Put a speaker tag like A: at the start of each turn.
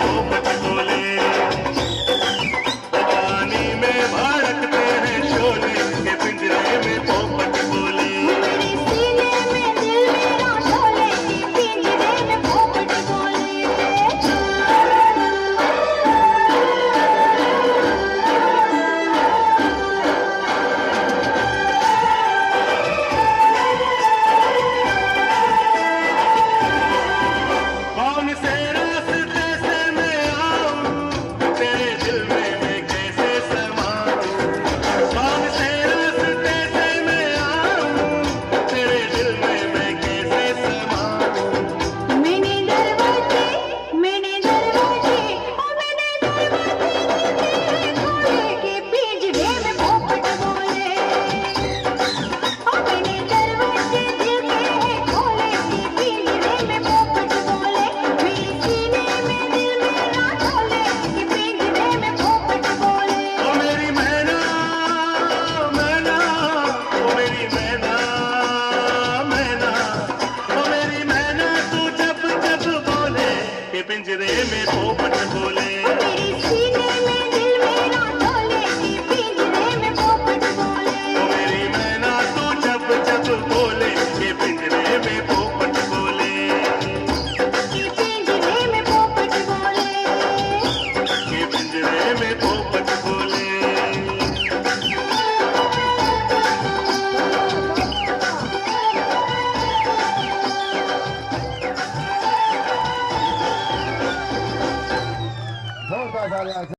A: पोपट बोले, पानी में भड़कते हैं शोले के पिंजरे में पोपट बोले।
B: मेरे सीने में दिल मेरा शोले के पिंजरे में पोपट बोले।
A: कौन से रास्ते से मैं आऊं, तेरे दिल में मैं कैसे समाऊं। कौन से रास्ते से मैं आऊं, तेरे दिल में मैं कैसे समाऊं।
B: मैंने दरवाजे ओ मैंने दरवाजे खोले के पिंजरे में पोपट बोले। ओ मैंने दरवाजे दिल के खोले के पिंजरे में पोपट बोले। मेरे सीने में दिल मेरा शोले के पिंजरे में पोपट बोले।
A: ओ मेरी मैना मैना, ओ मेरी मैना मैना, ओ मेरी मैना तू जब जब बोले के पिंजरे में पोपट बोले।
B: मेरे सीने में दिल मेरा शोले के पिंजरे में पोपट बोले।
A: ओ मेरी मैना तू जब जब बोले के पिंजरे में पोपट बोले,
B: के पिंजरे में पोपट बोले।
A: के पिंजरे में पोपट बोले।
C: बहुत आसान है।